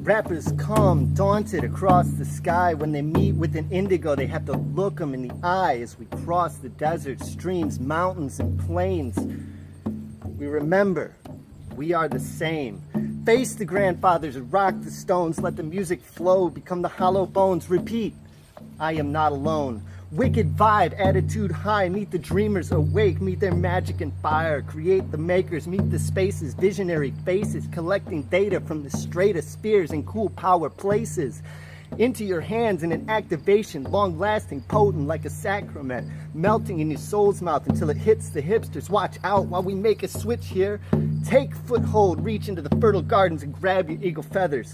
Rappers come daunted across the sky. When they meet with an indigo, they have to look them in the eye as we cross the deserts, streams, mountains, and plains. We remember we are the same. Face the grandfathers, rock the stones, let the music flow, become the hollow bones. Repeat, I am not alone. Wicked vibe, attitude high, meet the dreamers awake, meet their magic and fire, create the makers, meet the spaces, visionary faces, collecting data from the straightest spheres and cool power places. Into your hands in an activation, long-lasting, potent like a sacrament, melting in your soul's mouth until it hits the hipsters. Watch out while we make a switch here. Take foothold, reach into the fertile gardens and grab your eagle feathers.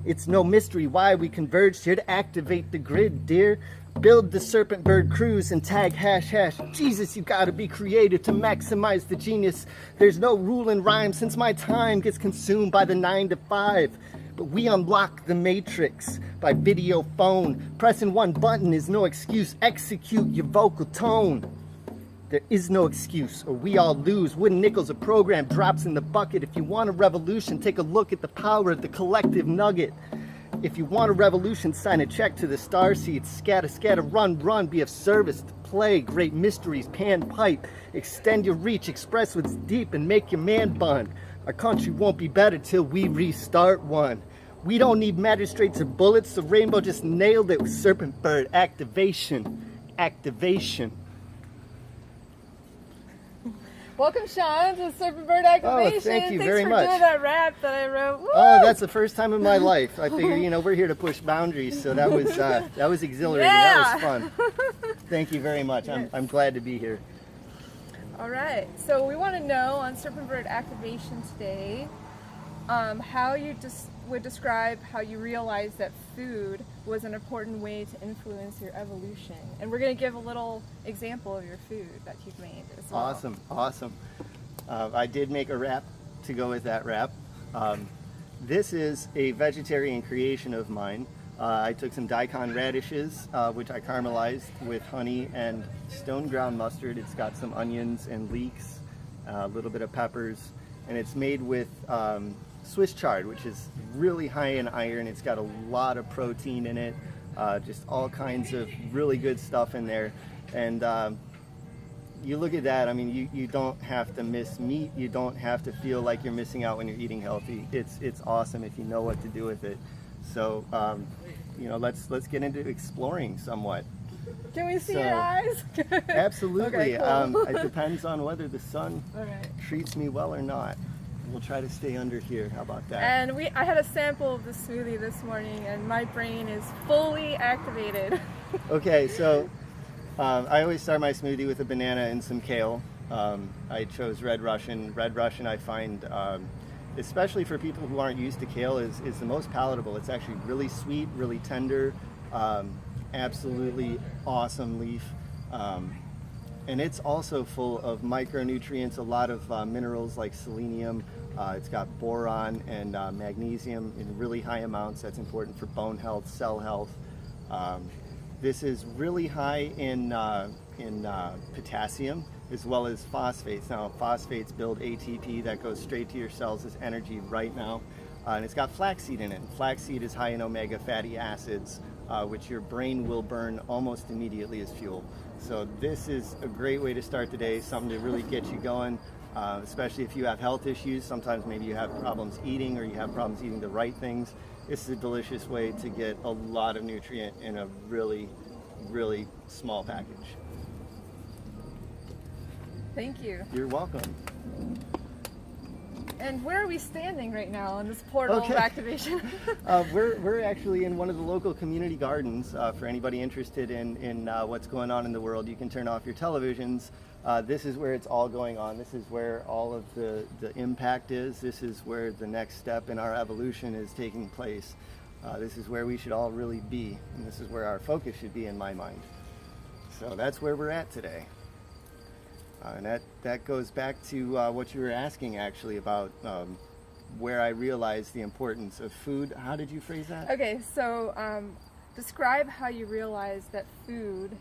It's no mystery why we converged here to activate the grid, dear. Build the Serpentbird cruise and tag ##. Jesus, you gotta be creative to maximize the genius. There's no rule in rhyme since my time gets consumed by the 9 to 5. But we unlock the matrix by video phone. Pressing one button is no excuse. Execute your vocal tone. There is no excuse, or we all lose. Wooden nickels, a program drops in the bucket. If you want a revolution, take a look at the power of the collective nugget. If you want a revolution, sign a check to the starseeds. Scatter, scatter, run, run, be of service to play. Great mysteries, pan pipe. Extend your reach, express what's deep, and make your man bun. Our country won't be better till we restart one. We don't need magistrates or bullets. The rainbow just nailed it with Serpentbird activation. Activation. Welcome, Shaun, to Serpentbird Activation. Oh, thank you Thanks very for much. doing that rap that I wrote. Woo! Oh, that's the first time in my life. I figured, we're here to push boundaries, so that was exhilarating. Yeah. That was fun. Thank you very much. Yes. I'm glad to be here. All right. So we want to know on Serpentbird Activation today how you would describe how you realized that food was an important way to influence your evolution. And we're going to give a little example of your food that you've made as well. Awesome, awesome. I did make a wrap to go with that wrap. This is a vegetarian creation of mine. I took some daikon radishes, which I caramelized with honey and stone ground mustard. It's got some onions and leeks, a little bit of peppers, and it's made with Swiss chard, which is really high in iron. It's got a lot of protein in it, just all kinds of really good stuff in there. And you look at that, I mean, you don't have to miss meat. You don't have to feel like you're missing out when you're eating healthy. It's awesome if you know what to do with it. So, let's get into exploring somewhat. Can we see your eyes? Absolutely. Okay, cool. It depends on whether the sun Okay. treats me well or not. We'll try to stay under here. How about that? And I had a sample of the smoothie this morning, and my brain is fully activated. Okay, so I always start my smoothie with a banana and some kale. I chose Red Russian. Red Russian, I find, especially for people who aren't used to kale, is the most palatable. It's actually really sweet, really tender, absolutely awesome leaf. And it's also full of micronutrients, a lot of minerals like selenium. It's got boron and magnesium in really high amounts. That's important for bone health, cell health. This is really high in potassium as well as phosphates. Now, phosphates build ATP that goes straight to your cells as energy right now. And it's got flaxseed in it. And flaxseed is high in omega fatty acids, which your brain will burn almost immediately as fuel. So this is a great way to start the day, something to really get you going, especially if you have health issues. Sometimes maybe you have problems eating or you have problems eating the right things. This is a delicious way to get a lot of nutrient in a really, really small package. Thank you. You're welcome. And where are we standing right now in this portal of activation? We're actually in one of the local community gardens. For anybody interested in what's going on in the world, you can turn off your televisions. This is where it's all going on. This is where all of the impact is. This is where the next step in our evolution is taking place. This is where we should all really be, and this is where our focus should be in my mind. So that's where we're at today. And that goes back to what you were asking actually about where I realized the importance of food. How did you phrase that? Okay, so describe how you realized that food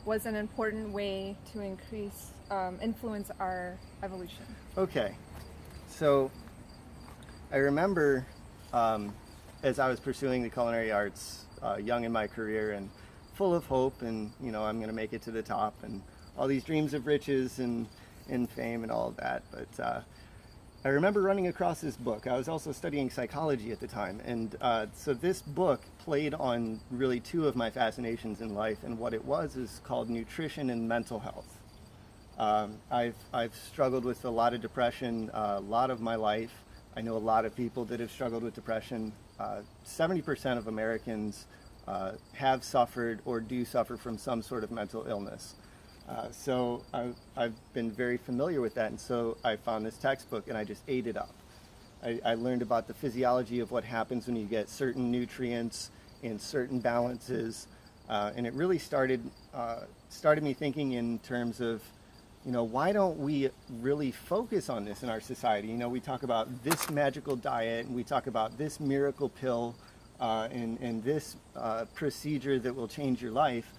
was an important way to influence our evolution. Okay, so I remember as I was pursuing the culinary arts, young in my career and full of hope, and I'm going to make it to the top, and all these dreams of riches and fame and all of that. But I remember running across this book. I was also studying psychology at the time, and so this book played on really two of my fascinations in life, and what it was is called nutrition and mental health. I've struggled with a lot of depression a lot of my life. I know a lot of people that have struggled with depression. 70% of Americans have suffered or do suffer from some sort of mental illness. So I've been very familiar with that, and so I found this textbook and I just ate it up. I learned about the physiology of what happens when you get certain nutrients in certain balances, and it really started me thinking in terms of, why don't we really focus on this in our society? We talk about this magical diet, and we talk about this miracle pill, and this procedure that will change your life,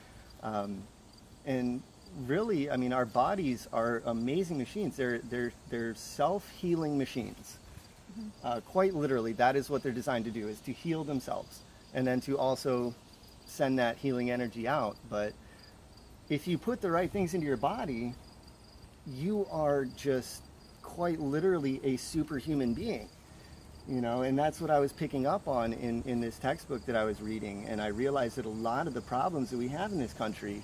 and really, I mean, our bodies are amazing machines. They're self-healing machines. Quite literally, that is what they're designed to do, is to heal themselves and then to also send that healing energy out. But if you put the right things into your body, you are just quite literally a superhuman being. And that's what I was picking up on in this textbook that I was reading. And I realized that a lot of the problems that we have in this country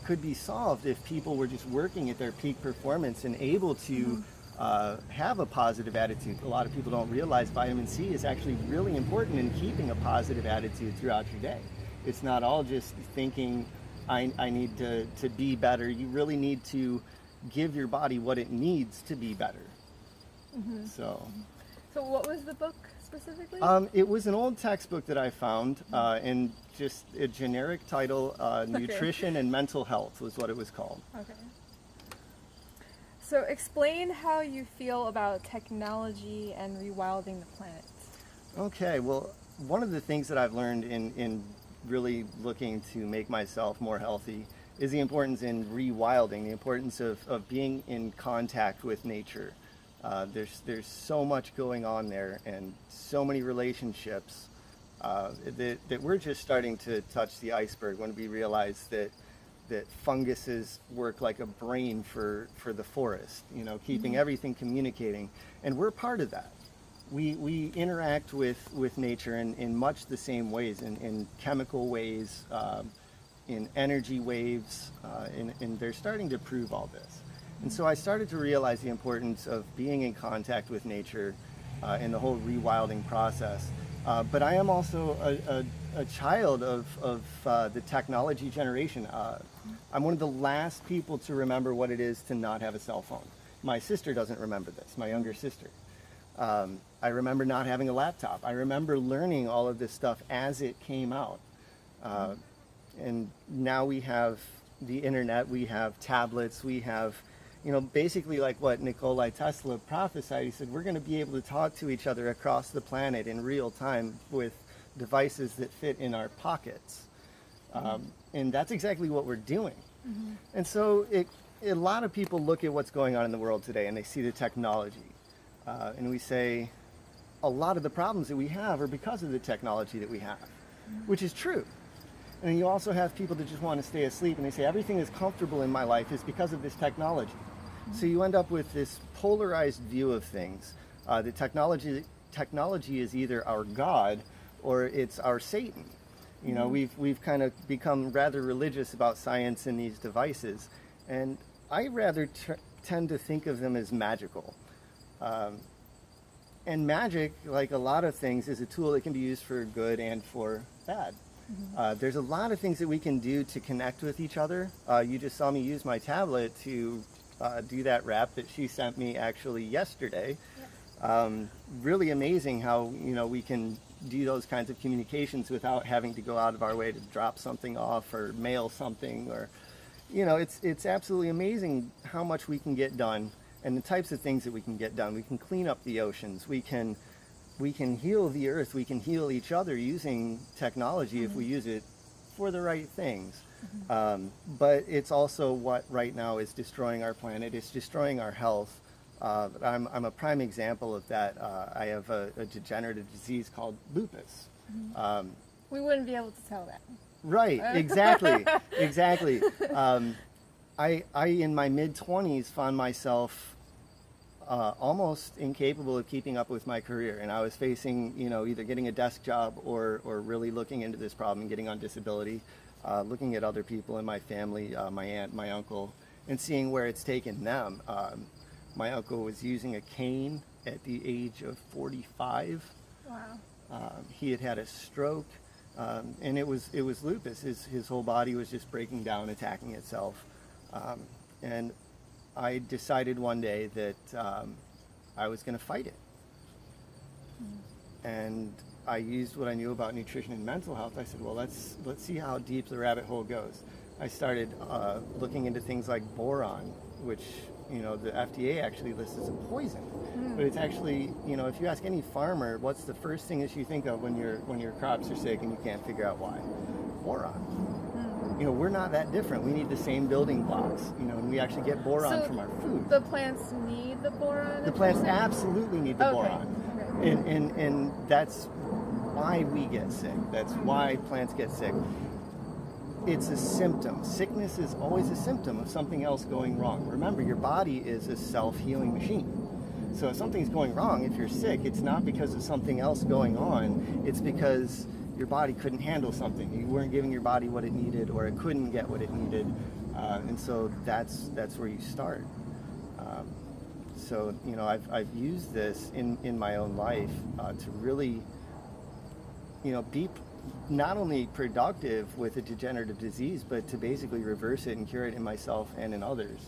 could be solved if people were just working at their peak performance and able to have a positive attitude. A lot of people don't realize vitamin C is actually really important in keeping a positive attitude throughout your day. It's not all just thinking, I need to be better. You really need to give your body what it needs to be better. So what was the book specifically? It was an old textbook that I found, and just a generic title, Nutrition and Mental Health was what it was called. Okay. So explain how you feel about technology and rewilding the planet. Okay, well, one of the things that I've learned in really looking to make myself more healthy is the importance in rewilding, the importance of being in contact with nature. There's so much going on there, and so many relationships that we're just starting to touch the iceberg when we realize that funguses work like a brain for the forest, keeping everything communicating, and we're part of that. We interact with nature in much the same ways, in chemical ways, in energy waves, and they're starting to prove all this. And so I started to realize the importance of being in contact with nature in the whole rewilding process. But I am also a child of the technology generation. I'm one of the last people to remember what it is to not have a cell phone. My sister doesn't remember this, my younger sister. I remember not having a laptop. I remember learning all of this stuff as it came out. And now we have the internet, we have tablets, we have, basically like what Nikola Tesla prophesied. He said, we're going to be able to talk to each other across the planet in real time with devices that fit in our pockets. And that's exactly what we're doing. And so a lot of people look at what's going on in the world today and they see the technology. And we say, a lot of the problems that we have are because of the technology that we have, which is true. And then you also have people that just want to stay asleep and they say everything that's comfortable in my life is because of this technology. So you end up with this polarized view of things. The technology is either our God or it's our Satan. We've kind of become rather religious about science and these devices, and I rather tend to think of them as magical. And magic, like a lot of things, is a tool that can be used for good and for bad. There's a lot of things that we can do to connect with each other. You just saw me use my tablet to do that rap that she sent me actually yesterday. Really amazing how we can do those kinds of communications without having to go out of our way to drop something off or mail something, or it's absolutely amazing how much we can get done and the types of things that we can get done. We can clean up the oceans, we can heal the earth, we can heal each other using technology if we use it for the right things. But it's also what right now is destroying our planet. It's destroying our health. But I'm a prime example of that. I have a degenerative disease called lupus. We wouldn't be able to tell that. Right, exactly, exactly. I in my mid-20s found myself almost incapable of keeping up with my career, and I was facing, either getting a desk job or really looking into this problem and getting on disability, looking at other people in my family, my aunt, my uncle, and seeing where it's taken them. My uncle was using a cane at the age of 45. Wow. He had had a stroke, and it was lupus. His whole body was just breaking down, attacking itself. And I decided one day that I was going to fight it. And I used what I knew about nutrition and mental health. I said, well, let's see how deep the rabbit hole goes. I started looking into things like boron, which the FDA actually lists as a poison. But it's actually, if you ask any farmer, what's the first thing that you think of when your crops are sick and you can't figure out why? Boron. We're not that different. We need the same building blocks, and we actually get boron from our food. The plants need the boron? The plants absolutely need the boron. Okay. And that's why we get sick. That's why plants get sick. It's a symptom. Sickness is always a symptom of something else going wrong. Remember, your body is a self-healing machine. So if something's going wrong, if you're sick, it's not because of something else going on. It's because your body couldn't handle something. You weren't giving your body what it needed, or it couldn't get what it needed. And so that's where you start. So I've used this in my own life to really be not only productive with a degenerative disease, but to basically reverse it and cure it in myself and in others.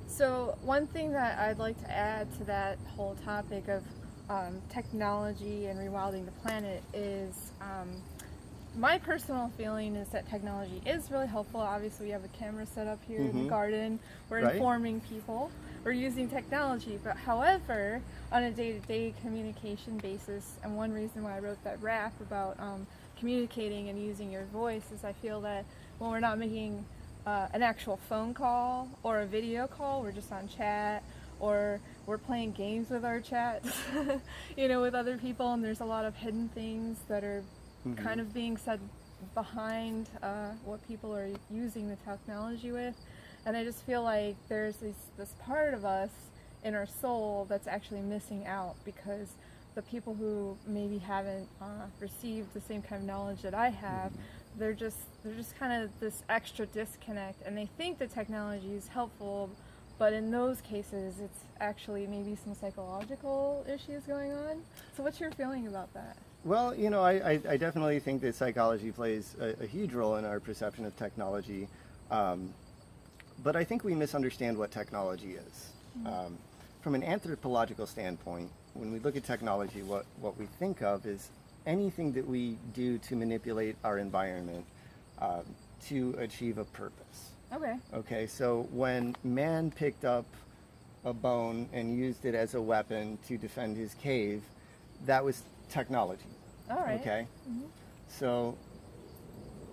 So one thing that I'd like to add to that whole topic of technology and rewilding the planet is my personal feeling is that technology is really helpful. Obviously, we have a camera set up here in the garden. We're informing people. We're using technology. But however, on a day-to-day communication basis, and one reason why I wrote that rap about communicating and using your voice is I feel that when we're not making an actual phone call or a video call, we're just on chat, or we're playing games with our chats, with other people, and there's a lot of hidden things that are kind of being said behind what people are using the technology with. And I just feel like there's this part of us in our soul that's actually missing out, because the people who maybe haven't received the same kind of knowledge that I have, they're just kind of this extra disconnect, and they think the technology is helpful, but in those cases it's actually maybe some psychological issues going on. So what's your feeling about that? Well, I definitely think that psychology plays a huge role in our perception of technology. But I think we misunderstand what technology is. From an anthropological standpoint, when we look at technology, what we think of is anything that we do to manipulate our environment to achieve a purpose. Okay, so when man picked up a bone and used it as a weapon to defend his cave, that was technology. All right. Okay? So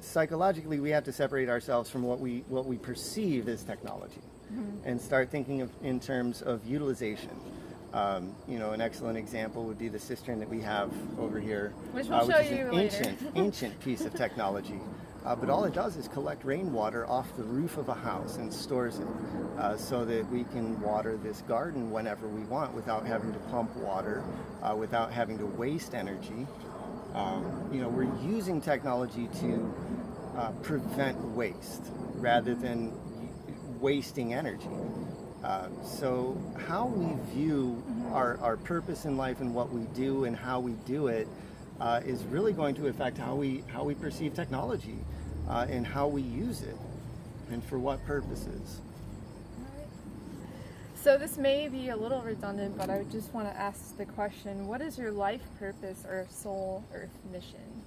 psychologically, we have to separate ourselves from what we perceive as technology, and start thinking in terms of utilization. An excellent example would be the cistern that we have over here, which we'll show is you an later. ancient piece of technology. But all it does is collect rainwater off the roof of a house and stores it so that we can water this garden whenever we want without having to pump water, without having to waste energy. We're using technology to prevent waste rather than wasting energy. So how we view our purpose in life and what we do and how we do it is really going to affect how we perceive technology and how we use it and for what purposes. So this may be a little redundant, but I just want to ask the question, what is your life purpose or soul earth mission?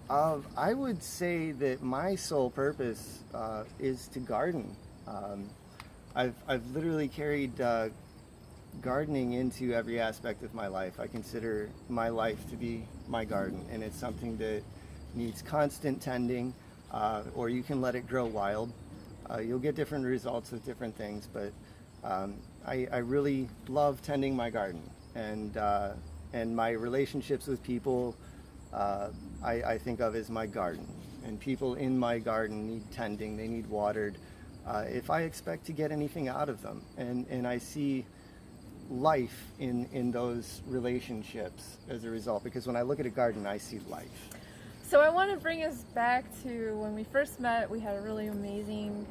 I would say that my sole purpose is to garden. I've literally carried gardening into every aspect of my life. I consider my life to be my garden, and it's something that needs constant tending, or you can let it grow wild. You'll get different results with different things, but I really love tending my garden, and my relationships with people I think of as my garden. And people in my garden need tending, they need watered. If I expect to get anything out of them, and I see life in those relationships as a result, because when I look at a garden, I see life. So I want to bring us back to when we first met. We had a really amazing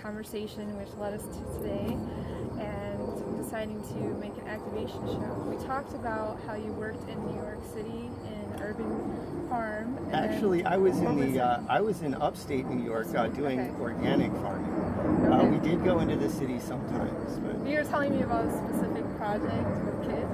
conversation which led us to today and deciding to make an activation show. We talked about how you worked in New York City in urban farm. And Actually, I was in upstate New York doing Okay. organic farming. Okay. We did go into the city sometimes, but You were telling me about a specific project with kids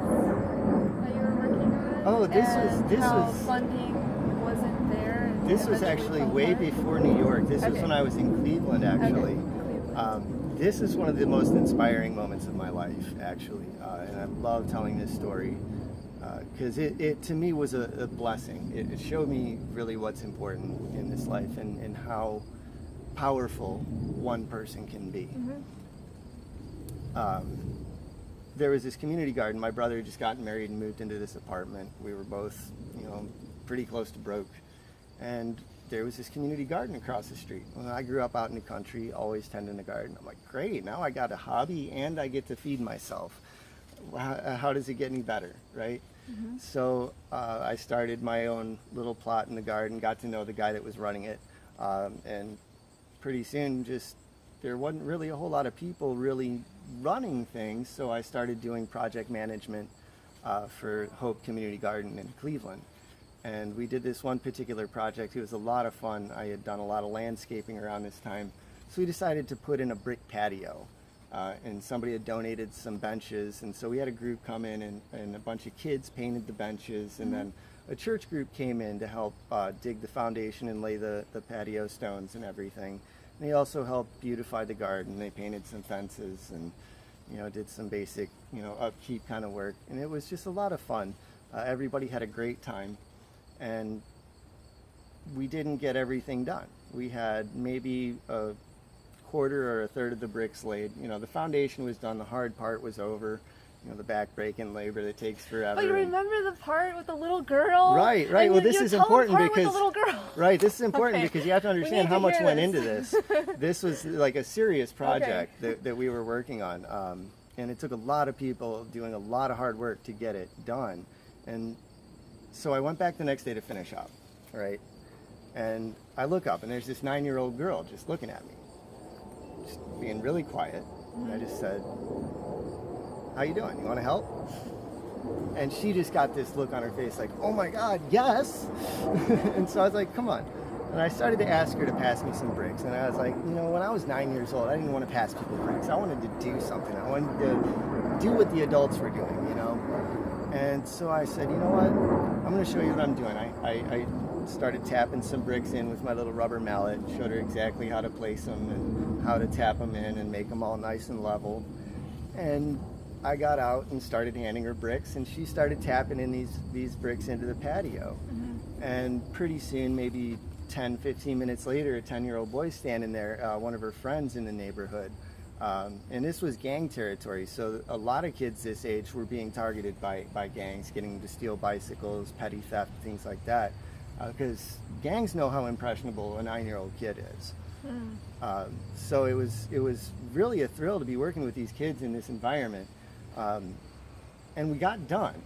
that you were working on. Oh, this and how was funding wasn't there. And this was eventually actually fell way apart. before New York. This was Okay. when I was in Cleveland, actually. Okay. Cleveland. This is one of the most inspiring moments of my life, actually, and I love telling this story because it to me was a blessing. It showed me really what's important in this life and how powerful one person can be. There was this community garden. My brother had just gotten married and moved into this apartment. We were both, pretty close to broke, and there was this community garden across the street. Well, I grew up out in the country, always tending the garden. I'm like, great, now I got a hobby and I get to feed myself. How does it get any better, right? So I started my own little plot in the garden, got to know the guy that was running it, and pretty soon there wasn't really a whole lot of people really running things, so I started doing project management for Hope Community Garden in Cleveland. And we did this one particular project. It was a lot of fun. I had done a lot of landscaping around this time. So we decided to put in a brick patio. And somebody had donated some benches. And so we had a group come in and a bunch of kids painted the benches. And then a church group came in to help dig the foundation and lay the patio stones and everything. And they also helped beautify the garden. They painted some fences and did some basic upkeep kind of work. And it was just a lot of fun. Everybody had a great time. And we didn't get everything done. We had maybe a quarter or a third of the bricks laid. The foundation was done, the hard part was over. The back-breaking labor that takes forever. But you remember the part with the little girl? Right. And Well, this you is tell the important part with because the little girl. Right, this is important Okay. because you have to We understand need how to much hear went this. into this. This was like a serious project that we were working on, and it took a lot of people doing a lot of hard work to get it done. And so I went back the next day to finish up, right? And I look up, and there's this 9-year-old girl just looking at me, just being really quiet. And I just said, "How you doing? You want to help?" And she just got this look on her face like, "Oh my God, yes!" And so I was like, "Come on." And I started to ask her to pass me some bricks. And I was like, when I was 9 years old, I didn't want to pass people bricks. I wanted to do something. I wanted to do what the adults were doing, And so I said, "You know what? I'm going to show you what I'm doing." I started tapping some bricks in with my little rubber mallet, showed her exactly how to place them and how to tap them in and make them all nice and level. And I got out and started handing her bricks, and she started tapping in these bricks into the patio. And pretty soon, maybe 10, 15 minutes later, a 10-year-old boy standing there, one of her friends in the neighborhood. And this was gang territory, so a lot of kids this age were being targeted by gangs, getting them to steal bicycles, petty theft, things like that. Because gangs know how impressionable a 9-year-old kid is. So it was really a thrill to be working with these kids in this environment. And we got done.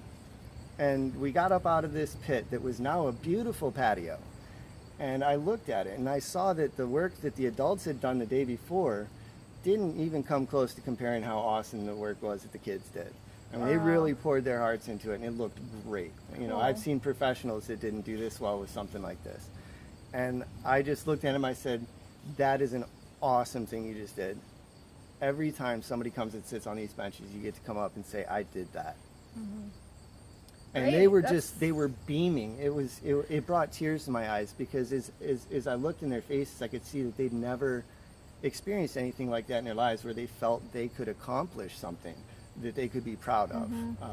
And we got up out of this pit that was now a beautiful patio. And I looked at it and I saw that the work that the adults had done the day before didn't even come close to comparing how awesome the work was that the kids did. I mean, they really poured their hearts into it and it looked great. I've seen professionals that didn't do this well with something like this. And I just looked at him, I said, "That is an awesome thing you just did. Every time somebody comes and sits on these benches, you get to come up and say, 'I did that.'" And they were they were beaming. It brought tears to my eyes because as I looked in their faces, I could see that they'd never experienced anything like that in their lives where they felt they could accomplish something that they could be proud of.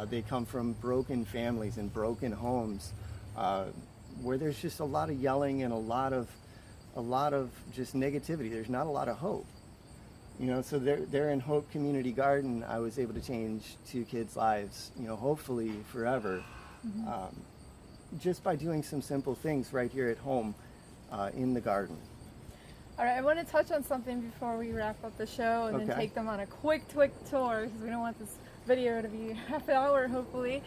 They come from broken families and broken homes where there's just a lot of yelling and a lot of just negativity. There's not a lot of hope. You know, so there in Hope Community Garden, I was able to change 2 kids' lives, you know, hopefully forever, just by doing some simple things right here at home in the garden. All right, I want to touch on something before we wrap up the show and then take them on a quick tour because we don't want this video to be half an hour, hopefully.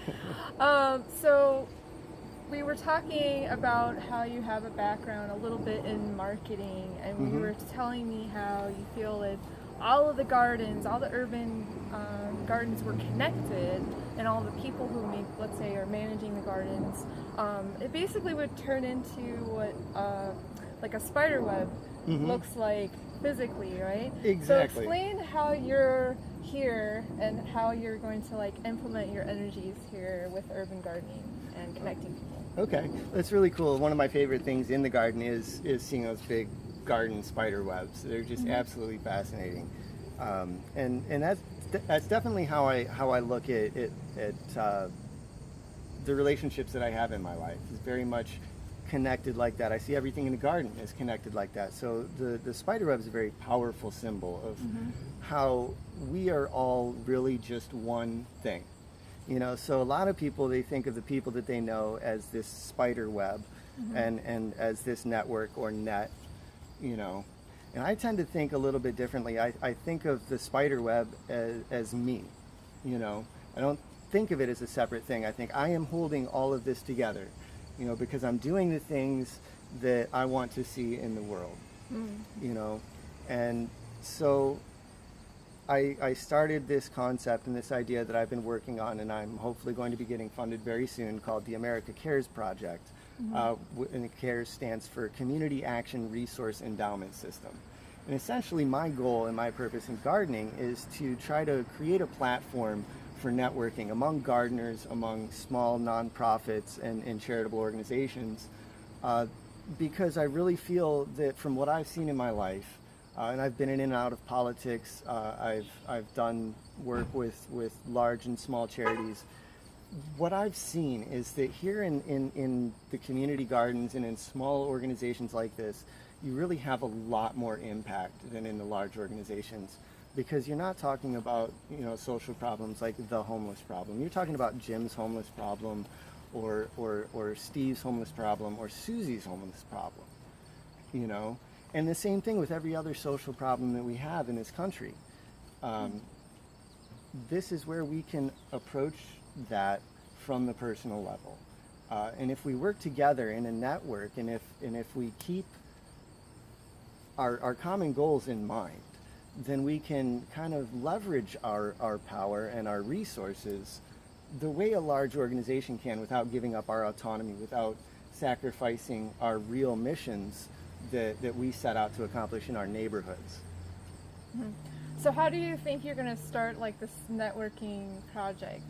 So we were talking about how you have a background a little bit in marketing, and you were telling me how you feel that all of the gardens, all the urban gardens were connected, and all the people who let's say, are managing the gardens, it basically would turn into what like a spider web looks like physically, right? Exactly. So explain how you're here and how you're going to like implement your energies here with urban gardening and connecting people. Okay, that's really cool. One of my favorite things in the garden is seeing those big garden spider webs. They're just absolutely fascinating, and that's definitely how I look at the relationships that I have in my life. Is very much connected like that. I see everything in the garden is connected like that. So the spider web is a very powerful symbol of how we are all really just one thing. You know, so a lot of people, they think of the people that they know as this spider web and as this network or net, you know. And I tend to think a little bit differently. I think of the spider web as me, you know. I don't think of it as a separate thing. I think I am holding all of this together, you know, because I'm doing the things that I want to see in the world, you know. And so I started this concept and this idea that I've been working on, and I'm hopefully going to be getting funded very soon, called the America Cares Project. And CARES stands for Community Action Resource Endowment System. And essentially my goal and my purpose in gardening is to try to create a platform for networking among gardeners, among small nonprofits and charitable organizations, because I really feel that from what I've seen in my life, and I've been in and out of politics, I've done work with large and small charities. What I've seen is that here in the community gardens and in small organizations like this, you really have a lot more impact than in the large organizations, because you're not talking about, you know, social problems like the homeless problem. You're talking about Jim's homeless problem, or Steve's homeless problem, or Susie's homeless problem, you know. And the same thing with every other social problem that we have in this country. This is where we can approach that from the personal level. And if we work together in a network, and if we keep our common goals in mind, then we can kind of leverage our power and our resources the way a large organization can, without giving up our autonomy, without sacrificing our real missions that we set out to accomplish in our neighborhoods. So how do you think you're going to start like this networking project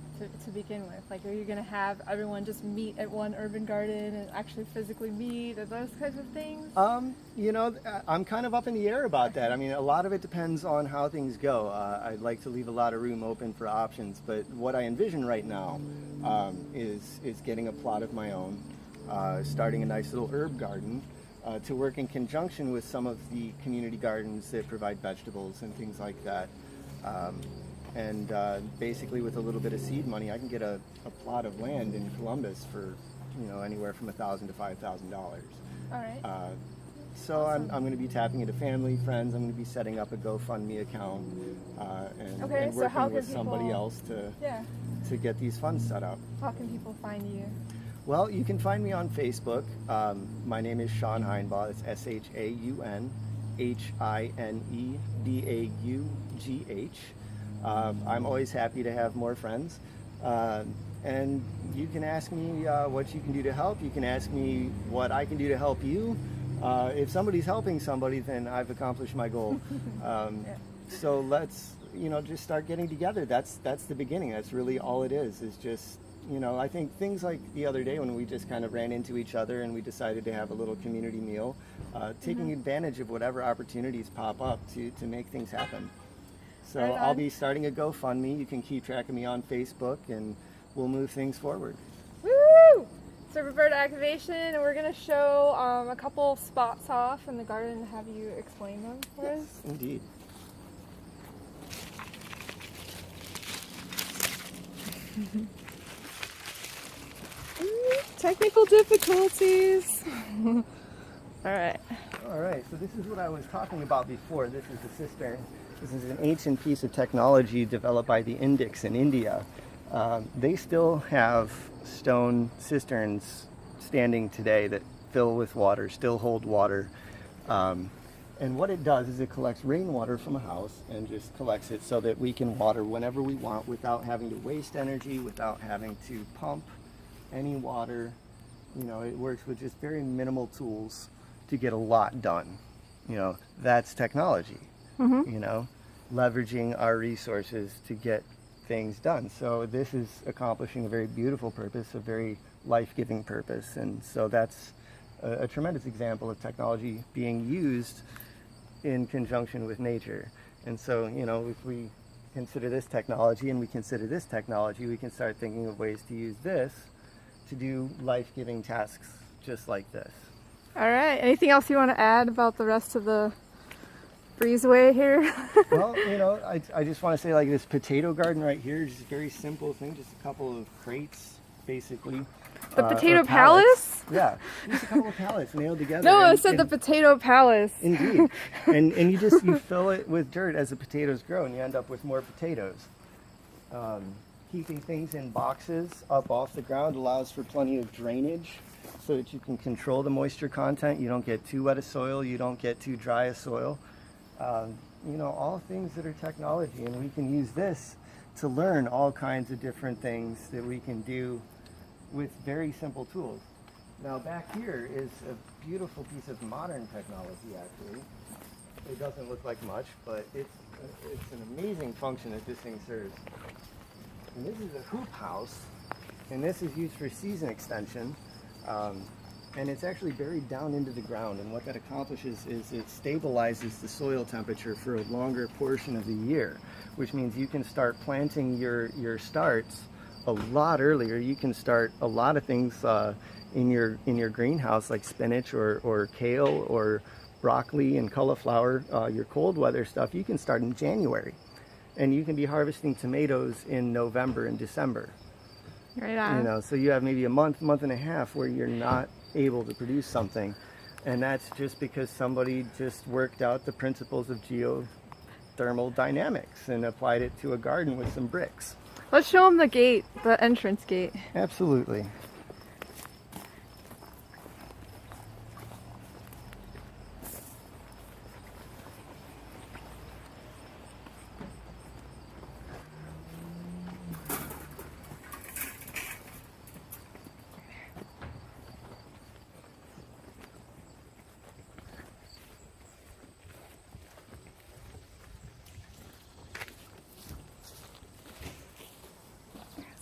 to begin with? Like, are you going to have everyone just meet at one urban garden and actually physically meet, or those kinds of things? You know, I'm kind of up in the air about that. I mean, a lot of it depends on how things go. I'd like to leave a lot of room open for options, but what I envision right now is getting a plot of my own, starting a nice little herb garden, to work in conjunction with some of the community gardens that provide vegetables and things like that. And basically with a little bit of seed money, I can get a plot of land in Columbus for, you know, anywhere from $1,000 to $5,000. All right. So awesome. I'm going to be tapping into family, friends. I'm going to be setting up a GoFundMe account and working with somebody else to get these funds set up. How can people find you? Well, you can find me on Facebook. My name is Shaun Hinebaugh. It's ShaunHinebaugh. I'm always happy to have more friends. And you can ask me what you can do to help. You can ask me what I can do to help you. If somebody's helping somebody, then I've accomplished my goal. So let's, you know, just start getting together. That's the beginning. That's really all it is just, you know, I think things like the other day when we just kind of ran into each other and we decided to have a little community meal, taking advantage of whatever opportunities pop up to make things happen. So right, I'll be starting a GoFundMe. You can keep track of me on Facebook, and we'll move things forward. Woo! Serpentbird activation, and we're going to show a couple spots off in the garden and have you explain them for us. Indeed. Technical difficulties. All right. All right, so this is what I was talking about before. This is the cistern. This is an ancient piece of technology developed by the Indics in India. They still have stone cisterns standing today that fill with water, still hold water. And what it does is it collects rainwater from a house and just collects it so that we can water whenever we want without having to waste energy, without having to pump any water. You know, it works with just very minimal tools to get a lot done. You know, that's technology, you know, leveraging our resources to get things done. So this is accomplishing a very beautiful purpose, a very life-giving purpose. And so that's a tremendous example of technology being used in conjunction with nature. And so, you know, if we consider this technology and we consider this technology, we can start thinking of ways to use this to do life-giving tasks just like this. All right. Anything else you want to add about the rest of the breezeway here? Well, you know, I just want to say, like, this potato garden right here, just a very simple thing, just a couple of crates, basically. The potato palace? Yeah, just a couple of pallets nailed together. No, I said the potato palace. Indeed. And you fill it with dirt as the potatoes grow, and you end up with more potatoes. Keeping things in boxes up off the ground allows for plenty of drainage so that you can control the moisture content. You don't get too wet a soil, you don't get too dry a soil. You know, all things that are technology, and we can use this to learn all kinds of different things that we can do with very simple tools. Now back here is a beautiful piece of modern technology, actually. It doesn't look like much, but it's an amazing function that this thing serves. And this is a hoop house, and this is used for season extension. And it's actually buried down into the ground, and what that accomplishes is it stabilizes the soil temperature for a longer portion of the year, which means you can start planting your starts a lot earlier. You can start a lot of things in your greenhouse, like spinach or kale or broccoli and cauliflower. Your cold weather stuff you can start in January, and you can be harvesting tomatoes in November and December. Right on. You know, so you have maybe a month and a half where you're not able to produce something, and that's just because somebody just worked out the principles of geothermal dynamics and applied it to a garden with some bricks. Let's show them the gate, the entrance gate. Absolutely.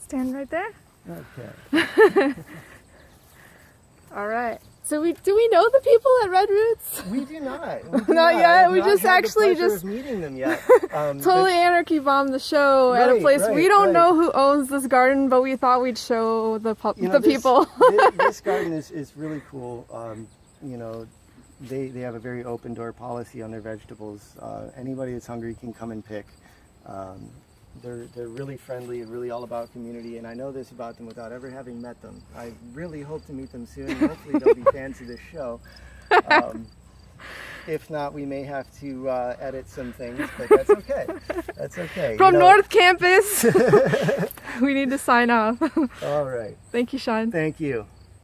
Stand right there. Okay. All right. So do we know the people at Red Roots? We do not. Not yet. We just actually just meeting them yet. Totally anarchy bombed the show at a place we don't know who owns this garden, but we thought we'd show the people. This garden is really cool. You know, they have a very open door policy on their vegetables. Anybody that's hungry can come and pick. They're really friendly and really all about community, and I know this about them without ever having met them. I really hope to meet them soon. Hopefully they'll be fans of this show. If not, we may have to edit some things, but that's okay. That's okay. From North Campus, we need to sign off. All right. Thank you, Shaun. Thank you.